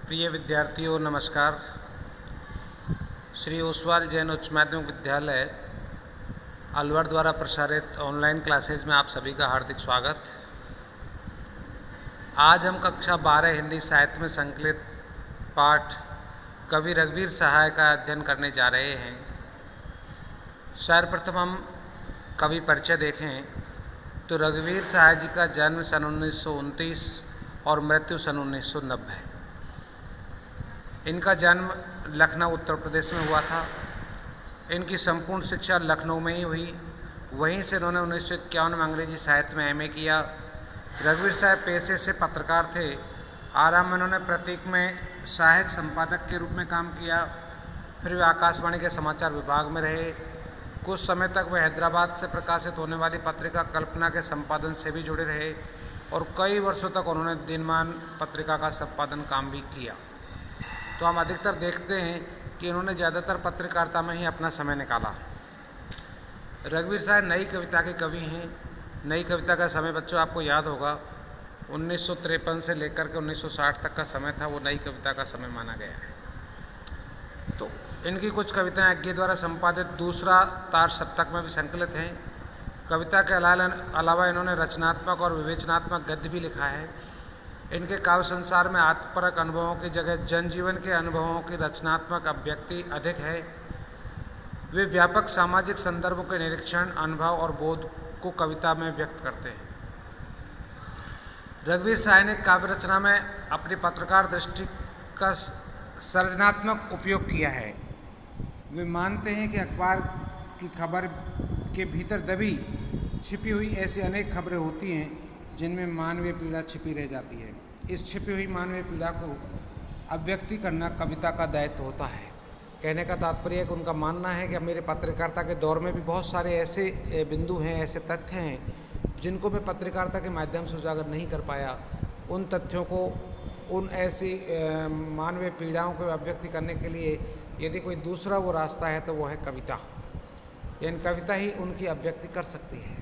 प्रिय विद्यार्थियों नमस्कार। श्री ओसवाल जैन उच्च माध्यमिक विद्यालय अलवर द्वारा प्रसारित ऑनलाइन क्लासेज में आप सभी का हार्दिक स्वागत। आज हम कक्षा 12 हिंदी साहित्य में संकलित पाठ कवि रघुवीर सहाय का अध्ययन करने जा रहे हैं। सर्वप्रथम हम कवि परिचय देखें तो रघुवीर सहाय जी का जन्म सन 1929 और मृत्यु सन 1990। इनका जन्म लखनऊ उत्तर प्रदेश में हुआ था। इनकी संपूर्ण शिक्षा लखनऊ में ही हुई। वहीं से इन्होंने 1951 में अंग्रेजी साहित्य में एमए किया। रघुवीर साहब पेशे से पत्रकार थे। आरंभ में उन्होंने प्रतीक में सहायक संपादक के रूप में काम किया। फिर वे आकाशवाणी के समाचार विभाग में रहे। कुछ समय तक वे हैदराबाद से प्रकाशित होने वाली पत्रिका कल्पना के संपादन से भी जुड़े रहे और कई वर्षों तक उन्होंने दिनमान पत्रिका का संपादन काम भी किया। तो हम अधिकतर देखते हैं कि इन्होंने ज़्यादातर पत्रकारिता में ही अपना समय निकाला। रघुवीर साहब नई कविता के कवि हैं। नई कविता का समय बच्चों आपको याद होगा 1953 से लेकर के 1960 तक का समय था, वो नई कविता का समय माना गया है। तो इनकी कुछ कविताएं अज्ञे द्वारा संपादित दूसरा तार सप्तक में भी संकलित हैं। कविता के अलावा इन्होंने रचनात्मक और विवेचनात्मक गद्य भी लिखा है। इनके काव्य संसार में आत्मपरक अनुभवों की जगह जनजीवन के अनुभवों की रचनात्मक अभिव्यक्ति अधिक है। वे व्यापक सामाजिक संदर्भों के निरीक्षण, अनुभव और बोध को कविता में व्यक्त करते हैं। रघुवीर सहाय ने काव्य रचना में अपनी पत्रकार दृष्टि का सृजनात्मक उपयोग किया है। वे मानते हैं कि अखबार की खबर के भीतर दबी छिपी हुई ऐसी अनेक खबरें होती हैं जिनमें मानवीय पीड़ा छिपी रह जाती है। इस छिपी हुई मानवीय पीड़ा को अभिव्यक्ति करना कविता का दायित्व होता है। कहने का तात्पर्य है कि उनका मानना है कि मेरे पत्रकारिता के दौर में भी बहुत सारे ऐसे बिंदु हैं, ऐसे तथ्य हैं जिनको मैं पत्रकारिता के माध्यम से उजागर नहीं कर पाया। उन तथ्यों को, उन ऐसी मानवीय पीड़ाओं को अभिव्यक्ति करने के लिए यदि कोई दूसरा वो रास्ता है तो वो है कविता। यानी कविता ही उनकी अभिव्यक्ति कर सकती है।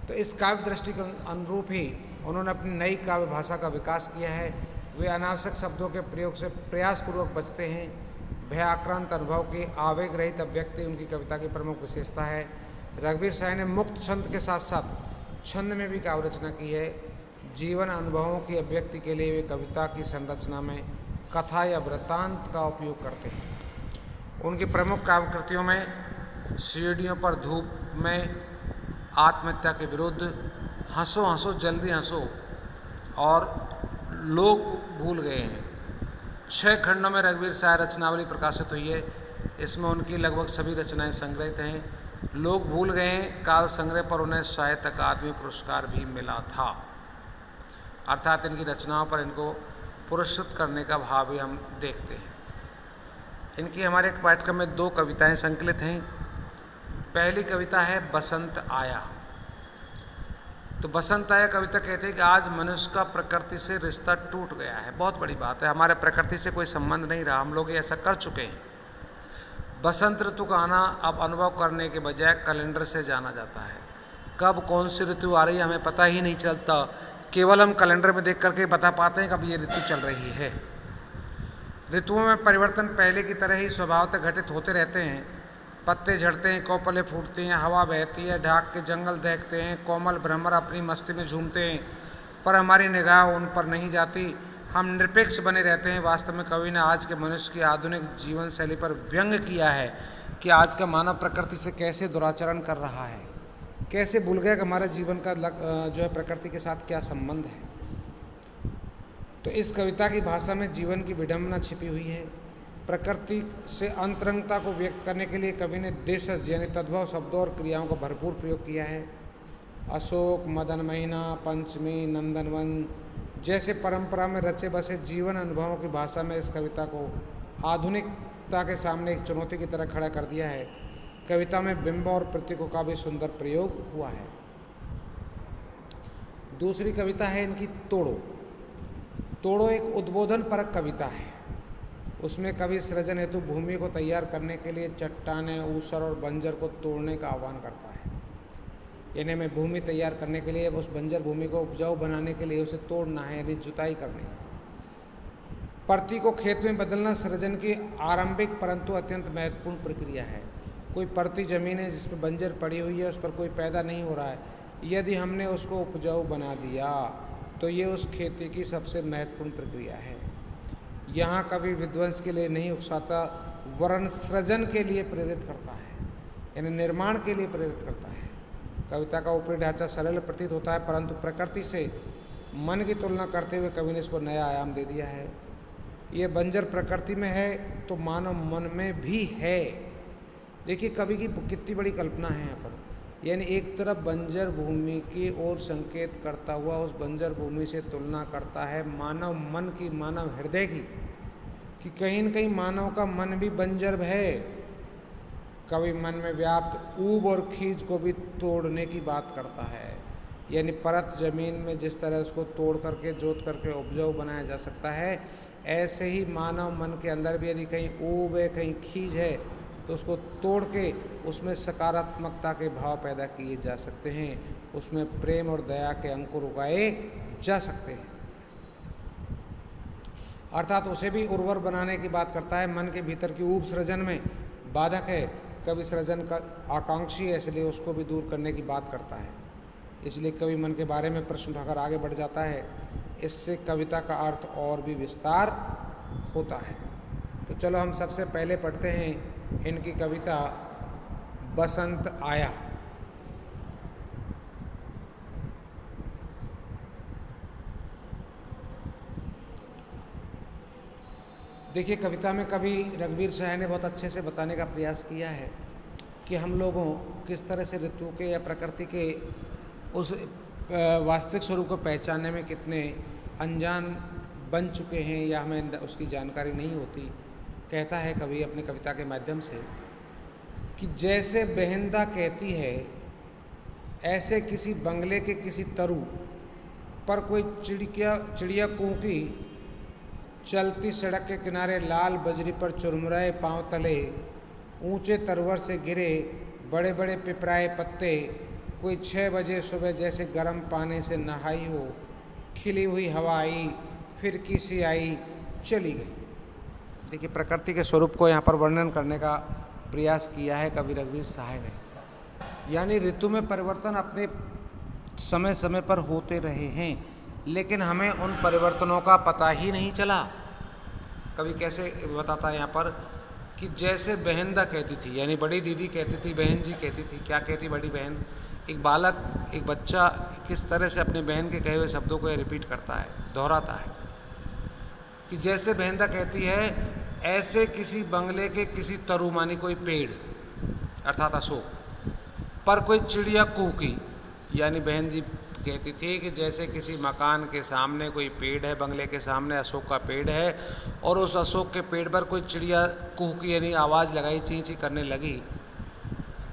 तो इस काव्य दृष्टि के अनुरूप ही उन्होंने अपनी नई काव्य भाषा का विकास किया है। वे अनावश्यक शब्दों के प्रयोग से प्रयासपूर्वक बचते हैं। भयाक्रांत अनुभव की आवेग रहित अभिव्यक्ति उनकी कविता की प्रमुख विशेषता है। रघुवीर सहाय ने मुक्त छंद के साथ साथ छंद में भी काव्य रचना की है। जीवन अनुभवों की अभिव्यक्ति के लिए वे कविता की संरचना में कथा या वृत्तांत का उपयोग करते हैं। उनकी प्रमुख काव्य कृतियों में सीढ़ियों पर धूप में, आत्महत्या के विरुद्ध, हंसो हंसो जल्दी हंसो और लोग भूल गए हैं 6 खंडों में रघुवीर सहाय रचनावली प्रकाशित हुई है। इसमें उनकी लगभग सभी रचनाएं संग्रहित हैं। लोग भूल गए हैं काव्य संग्रह पर उन्हें साहित्य अकादमी पुरस्कार भी मिला था। अर्थात इनकी रचनाओं पर इनको पुरस्कृत करने का भाव भी हम देखते हैं। इनकी हमारे एक पाठ्यक्रम में 2 कविताएं संकलित हैं। पहली कविता है बसंत आया। तो बसंत आया कविता कहते हैं कि आज मनुष्य का प्रकृति से रिश्ता टूट गया है। बहुत बड़ी बात है, हमारे प्रकृति से कोई संबंध नहीं रहा, हम लोग ऐसा कर चुके हैं। बसंत ऋतु का आना अब अनुभव करने के बजाय कैलेंडर से जाना जाता है। कब कौन सी ऋतु आ रही है हमें पता ही नहीं चलता। केवल हम कैलेंडर में देख करके बता पाते हैं कब ये ऋतु चल रही है। ऋतुओं में परिवर्तन पहले की तरह ही स्वभावतः घटित होते रहते हैं। पत्ते झड़ते हैं, कोपलें फूटती हैं, हवा बहती है, ढाक के जंगल दहकते हैं, कोमल भ्रमर अपनी मस्ती में झूमते हैं, पर हमारी निगाह उन पर नहीं जाती। हम निरपेक्ष बने रहते हैं। वास्तव में कवि ने आज के मनुष्य की आधुनिक जीवन शैली पर व्यंग्य किया है कि आज का मानव प्रकृति से कैसे दुराचरण कर रहा है, कैसे भूल गया कि हमारे जीवन का जो है प्रकृति के साथ क्या संबंध है। तो इस कविता की भाषा में जीवन की विडंबना छिपी हुई है। प्रकृति से अंतरंगता को व्यक्त करने के लिए कवि ने देशज यानी तद्भव शब्दों और क्रियाओं का भरपूर प्रयोग किया है। अशोक, मदन महीना, पंचमी, नंदनवन जैसे परंपरा में रचे बसे जीवन अनुभवों की भाषा में इस कविता को आधुनिकता के सामने एक चुनौती की तरह खड़ा कर दिया है। कविता में बिंब और प्रतीकों का भी सुंदर प्रयोग हुआ है। दूसरी कविता है इनकी तोड़ो। तोड़ो एक उद्बोधन परक कविता है। उसमें कवि सृजन हेतु भूमि को तैयार करने के लिए चट्टानें, ऊसर और बंजर को तोड़ने का आह्वान करता है। यानी हमें भूमि तैयार करने के लिए, उस बंजर भूमि को उपजाऊ बनाने के लिए उसे तोड़ना है, यानी जुताई करनी है। परती को खेत में बदलना सृजन की आरंभिक परंतु अत्यंत महत्वपूर्ण प्रक्रिया है। कोई परती जमीन है जिस पर बंजर पड़ी हुई है, उस पर कोई पैदा नहीं हो रहा है, यदि हमने उसको उपजाऊ बना दिया तो ये उस खेती की सबसे महत्वपूर्ण प्रक्रिया है। यहाँ कवि विध्वंस के लिए नहीं उकसाता वरन सृजन के लिए प्रेरित करता है, यानी निर्माण के लिए प्रेरित करता है। कविता का ऊपरी ढांचा सरल प्रतीत होता है, परंतु प्रकृति से मन की तुलना करते हुए कवि ने इसको नया आयाम दे दिया है। ये बंजर प्रकृति में है तो मानव मन में भी है। देखिए कवि की कितनी बड़ी कल्पना है यहाँ पर, यानी एक तरफ बंजर भूमि की ओर संकेत करता हुआ उस बंजर भूमि से तुलना करता है मानव मन की, मानव हृदय की, कि कहीं न कहीं मानव का मन भी बंजर है। कवि मन में व्याप्त ऊब और खींच को भी तोड़ने की बात करता है, यानी परत जमीन में जिस तरह उसको तोड़ करके जोत करके उपजाऊ बनाया जा सकता है, ऐसे ही मानव मन के अंदर भी यदि कहीं ऊब है, कहीं खींच है, तो उसको तोड़ के उसमें सकारात्मकता के भाव पैदा किए जा सकते हैं, उसमें प्रेम और दया के अंकुर उगाए जा सकते हैं। अर्थात उसे भी उर्वर बनाने की बात करता है। मन के भीतर की ऊब सृजन में बाधक है, कवि सृजन का आकांक्षी है, इसलिए उसको भी दूर करने की बात करता है। इसलिए कवि मन के बारे में प्रश्न उठाकर आगे बढ़ जाता है। इससे कविता का अर्थ और भी विस्तार होता है। तो चलो हम सबसे पहले पढ़ते हैं इनकी कविता बसंत आया। देखिए कविता में कवि रघुवीर सहाय ने बहुत अच्छे से बताने का प्रयास किया है कि हम लोगों किस तरह से ऋतु के या प्रकृति के उस वास्तविक स्वरूप को पहचानने में कितने अनजान बन चुके हैं या हमें उसकी जानकारी नहीं होती। कहता है कवि अपनी कविता के माध्यम से कि जैसे बहनदा कहती है, ऐसे किसी बंगले के किसी तरु पर कोई चिड़िया कूकी, चलती सड़क के किनारे लाल बजरी पर चुरमुराए पांव तले, ऊंचे तरवर से गिरे बड़े बड़े पिपराए पत्ते, कोई 6 बजे सुबह जैसे गर्म पानी से नहाई हो, खिली हुई हवा आई, फिर किसी आई, चली गई। देखिए प्रकृति के स्वरूप को यहाँ पर वर्णन करने का प्रयास किया है कवि रघुवीर सहाय ने। यानी ऋतु में परिवर्तन अपने समय समय पर होते रहे हैं, लेकिन हमें उन परिवर्तनों का पता ही नहीं चला। कवि कैसे बताता है यहाँ पर कि जैसे बहनदा कहती थी, यानी बड़ी दीदी कहती थी, बहन जी कहती थी। क्या कहती बड़ी बहन? एक बालक, एक बच्चा किस तरह से अपने बहन के कहे हुए शब्दों को रिपीट करता है, दोहराता है कि जैसे बहनदा कहती है, ऐसे किसी बंगले के किसी तरु मानी कोई पेड़ अर्थात अशोक पर कोई चिड़िया कूकी, यानी बहन जी कहती थी कि जैसे किसी मकान के सामने कोई पेड़ है, बंगले के सामने अशोक का पेड़ है, और उस अशोक के पेड़ पर कोई चिड़िया कूकी यानी आवाज़ लगाई, ची ची करने लगी।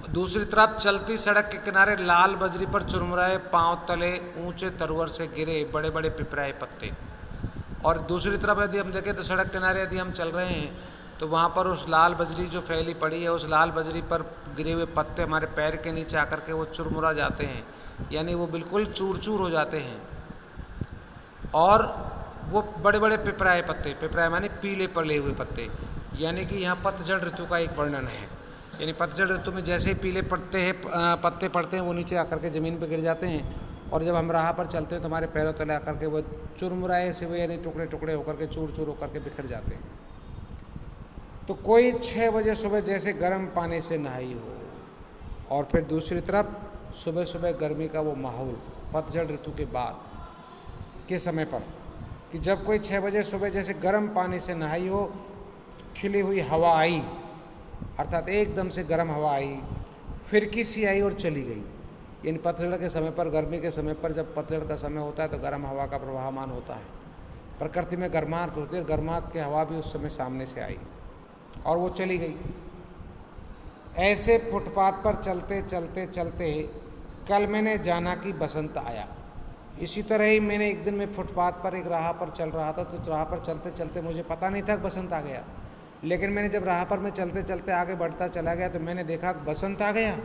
दूसरी तरफ चलती सड़क के किनारे लाल बजरी पर चुरमुराए पांव तले ऊंचे तरवर से गिरे बड़े बड़े पिपराए पत्ते। और दूसरी तरफ यदि हम देखें तो सड़क किनारे यदि हम चल रहे हैं तो वहाँ पर उस लाल बजरी जो फैली पड़ी है, उस लाल बजरी पर गिरे हुए पत्ते हमारे पैर के नीचे आकर के वो चुरमुरा जाते हैं, यानी वो बिल्कुल चूर चूर हो जाते हैं। और वो बड़े बड़े पिपराए पत्ते, पिपराए माने पीले पड़े हुए पत्ते, यानी कि यहाँ पतझड़ ऋतु का एक वर्णन है। यानी पतझड़ ऋतु में जैसे ही पीले पत्ते पड़ते हैं वो नीचे आकर के ज़मीन पर गिर जाते हैं, और जब हम राह पर चलते हैं तो हमारे पैरों तले आकर के वो चुरमुराए से हुए यानी टुकड़े टुकड़े होकर के चूर चूर होकर के बिखर जाते हैं। तो कोई 6 बजे सुबह जैसे गर्म पानी से नहाई हो, और फिर दूसरी तरफ सुबह सुबह गर्मी का वो माहौल पतझड़ ऋतु के बाद के समय पर, कि जब कोई 6 बजे सुबह जैसे गर्म पानी से नहाई हो, खिली हुई हवा आई, अर्थात एकदम से गर्म हवा आई, फिर किसी आई और चली गई। यानी पतझड़ के समय पर, गर्मी के समय पर जब पतझड़ का समय होता है तो गर्म हवा का प्रवाहमान होता है, प्रकृति में गर्माहट होती है, गर्माहट की हवा भी उस समय सामने से आई और वो चली गई। ऐसे फुटपाथ पर चलते चलते चलते कल मैंने जाना कि बसंत आया। इसी तरह ही मैंने एक दिन में फुटपाथ पर एक राह पर चल रहा था, तो राह पर चलते चलते मुझे पता नहीं था कि बसंत आ गया, लेकिन मैंने जब राह पर मैं चलते चलते आगे बढ़ता चला गया तो मैंने देखा बसंत आ गया,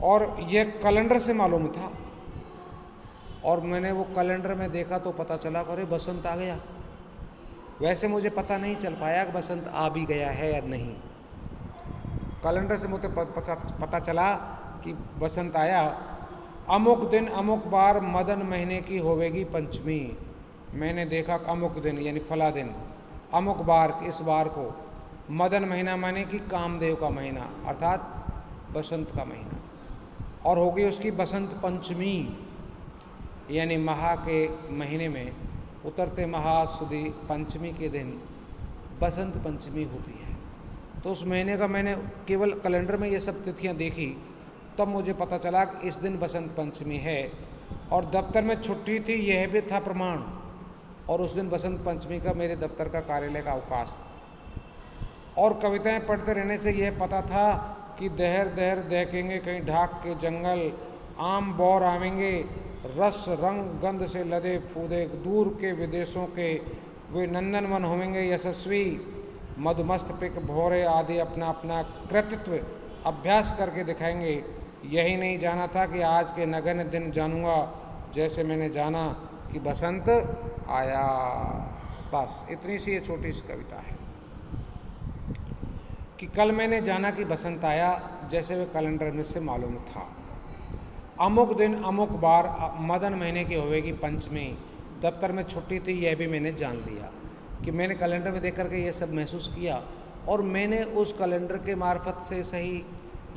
और यह कैलेंडर से मालूम था। और मैंने वो कैलेंडर में देखा तो पता चला अरे बसंत आ गया। वैसे मुझे पता नहीं चल पाया कि बसंत आ भी गया है या नहीं। कैलेंडर से मुझे पता चला कि बसंत आया। अमुक दिन अमुक बार मदन महीने की होवेगी पंचमी। मैंने देखा कि अमुक दिन यानी फला दिन, अमुक बार इस बार को, मदन महीना माने कि कामदेव का महीना अर्थात बसंत का महीना, और हो गई उसकी बसंत पंचमी यानी महा के महीने में उतरते महा सुदी पंचमी के दिन बसंत पंचमी होती है। तो उस महीने का मैंने केवल कैलेंडर में ये सब तिथियां देखी, तब मुझे पता चला कि इस दिन बसंत पंचमी है, और दफ्तर में छुट्टी थी यह भी था प्रमाण, और उस दिन बसंत पंचमी का मेरे दफ्तर का कार्यालय का अवकाश। और कविताएं पढ़ते रहने से यह पता था कि दहर दहर दहकेंगे कहीं ढाक के जंगल, आम बौर आवेंगे रस रंग गंध से लदे फूदे दूर के विदेशों के, वे नंदनवन होंगे यशस्वी, मधुमस्त पिक भौरे आदि अपना अपना कृतित्व अभ्यास करके दिखाएंगे। यही नहीं जाना था कि आज के नगण्य दिन जानूंगा, जैसे मैंने जाना कि बसंत आया। बस इतनी सी ये छोटी सी कविता है कि कल मैंने जाना कि बसंत आया, जैसे वे कैलेंडर में से मालूम था। अमुक दिन अमुक बार मदन महीने की होवेगी पंचमी, दफ्तर में छुट्टी थी यह भी मैंने जान लिया कि मैंने कैलेंडर में देख करके ये सब महसूस किया। और मैंने उस कैलेंडर के मार्फत से सही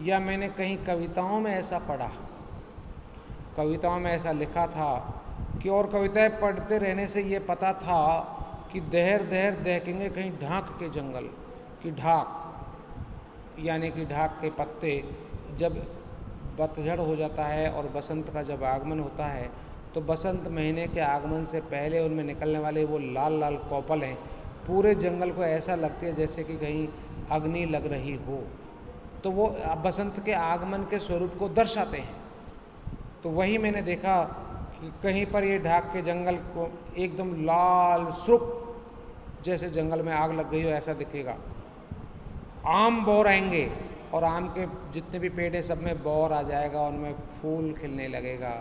या मैंने कहीं कविताओं में ऐसा पढ़ा, कविताओं में ऐसा लिखा था कि, और कविताएं पढ़ते रहने से ये पता था कि दहर दहर दहकेंगे कहीं ढाक के जंगल, कि ढाक यानी कि ढाक के पत्ते जब पतझड़ हो जाता है और बसंत का जब आगमन होता है, तो बसंत महीने के आगमन से पहले उनमें निकलने वाले वो लाल लाल कौपल हैं, पूरे जंगल को ऐसा लगती है जैसे कि कहीं अग्नि लग रही हो। तो वो बसंत के आगमन के स्वरूप को दर्शाते हैं। तो वही मैंने देखा कि कहीं पर ये ढाक के जंगल को एकदम लाल सुर्ख जैसे जंगल में आग लग गई हो ऐसा दिखेगा। आम बौर आएंगे और आम के जितने भी पेड़ हैं सब में बौर आ जाएगा, उनमें फूल खिलने लगेगा,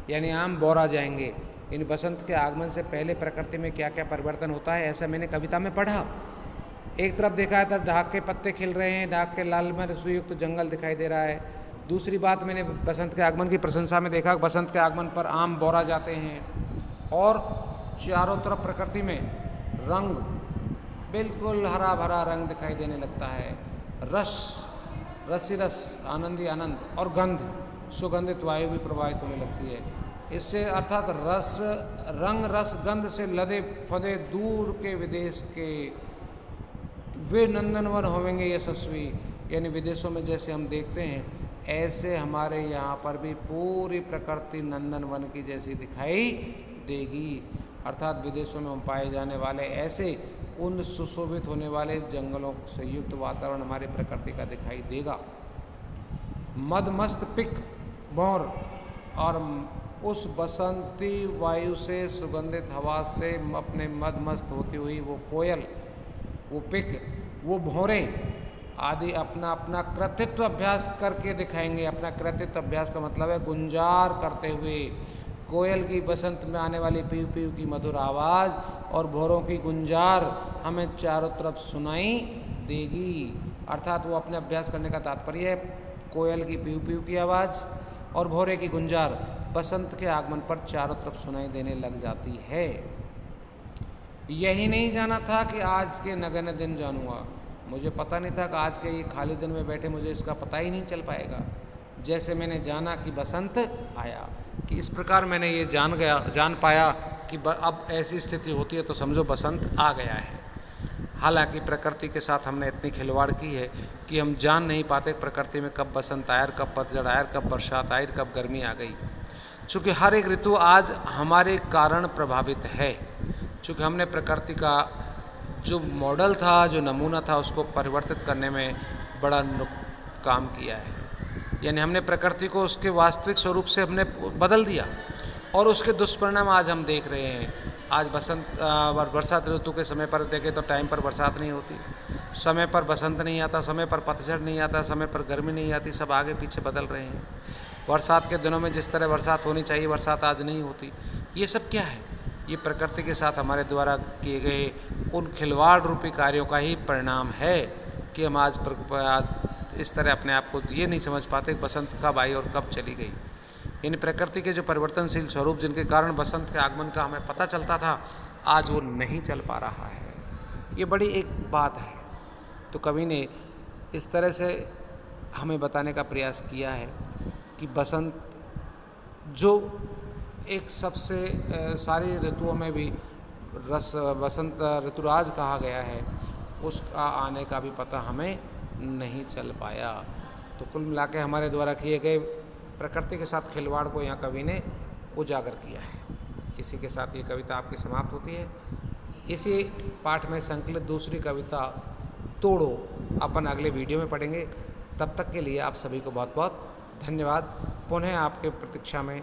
यानी आम बौर आ जाएंगे। इन बसंत के आगमन से पहले प्रकृति में क्या क्या परिवर्तन होता है ऐसा मैंने कविता में पढ़ा। एक तरफ देखा है तो ढाक के पत्ते खिल रहे हैं, ढाक के लाल में सुयुक्त जंगल दिखाई दे रहा है। दूसरी बात मैंने बसंत के आगमन की प्रशंसा में देखा, बसंत के आगमन पर आम बौरा जाते हैं और चारों तरफ प्रकृति में रंग बिल्कुल हरा भरा रंग दिखाई देने लगता है। रस रसी रस आनंदी आनंद और गंध सुगंधित वायु भी प्रवाहित होने लगती है। इससे अर्थात रस रंग रस गंध से लदे फदे दूर के विदेश के, वे नंदनवन होंगे यशस्वी, यानी विदेशों में जैसे हम देखते हैं ऐसे हमारे यहाँ पर भी पूरी प्रकृति नंदनवन की जैसी दिखाई देगी। अर्थात विदेशों में पाए जाने वाले ऐसे उन सुशोभित होने वाले जंगलों से युक्त वातावरण हमारी प्रकृति का दिखाई देगा। मदमस्त पिक भौर और उस बसंती वायु से सुगंधित हवा से अपने मदमस्त होती हुई वो कोयल, वो पिक, वो भौरें आदि अपना अपना कृतित्व अभ्यास करके दिखाएंगे। अपना कृतित्व अभ्यास का मतलब है गुंजार करते हुए। कोयल की बसंत में आने वाली पीव पीव की मधुर आवाज़ और भौरों की गुंजार हमें चारों तरफ सुनाई देगी। अर्थात वो अपने अभ्यास करने का तात्पर्य है कोयल की पीव पीव की आवाज़ और भौरे की गुंजार बसंत के आगमन पर चारों तरफ सुनाई देने लग जाती है। यही नहीं जाना था कि आज के नगण्य दिन जानूंगा। मुझे पता नहीं था कि आज के ये खाली दिन में बैठे मुझे इसका पता ही नहीं चल पाएगा। जैसे मैंने जाना कि बसंत आया, कि इस प्रकार मैंने ये जान पाया कि अब ऐसी स्थिति होती है तो समझो बसंत आ गया है। हालांकि प्रकृति के साथ हमने इतनी खिलवाड़ की है कि हम जान नहीं पाते प्रकृति में कब बसंत आया, कब पतझड़ आया, कब बरसात आई, कब गर्मी आ गई। चूँकि हर एक ऋतु आज हमारे कारण प्रभावित है। चूँकि हमने प्रकृति का जो मॉडल था, जो नमूना था, उसको परिवर्तित करने में बड़ा काम किया है। यानी हमने प्रकृति को उसके वास्तविक स्वरूप से हमने बदल दिया और उसके दुष्परिणाम आज हम देख रहे हैं। आज बरसात ऋतु के समय पर देखें तो टाइम पर बरसात नहीं होती, समय पर बसंत नहीं आता, समय पर पतझड़ नहीं आता, समय पर गर्मी नहीं आती, सब आगे पीछे बदल रहे हैं। बरसात के दिनों में जिस तरह बरसात होनी चाहिए बरसात आज नहीं होती। ये सब क्या है? ये प्रकृति के साथ हमारे द्वारा किए गए उन खिलवाड़ रूपी कार्यों का ही परिणाम है कि हम आज इस तरह अपने आप को ये नहीं समझ पाते कि बसंत कब आई और कब चली गई। यानी प्रकृति के जो परिवर्तनशील स्वरूप जिनके कारण बसंत के आगमन का हमें पता चलता था, आज वो नहीं चल पा रहा है। ये बड़ी एक बात है। तो कवि ने इस तरह से हमें बताने का प्रयास किया है कि बसंत जो एक सबसे सारी ऋतुओं में भी बसंत ऋतुराज कहा गया है, उसका आने का भी पता हमें नहीं चल पाया। तो कुल मिला के हमारे द्वारा किए गए प्रकृति के साथ खिलवाड़ को यहाँ कवि ने उजागर किया है। इसी के साथ ये कविता आपकी समाप्त होती है। इसी पाठ में संकलित दूसरी कविता तोड़ो अपन अगले वीडियो में पढ़ेंगे। तब तक के लिए आप सभी को बहुत बहुत धन्यवाद। पुनः आपके प्रतीक्षा में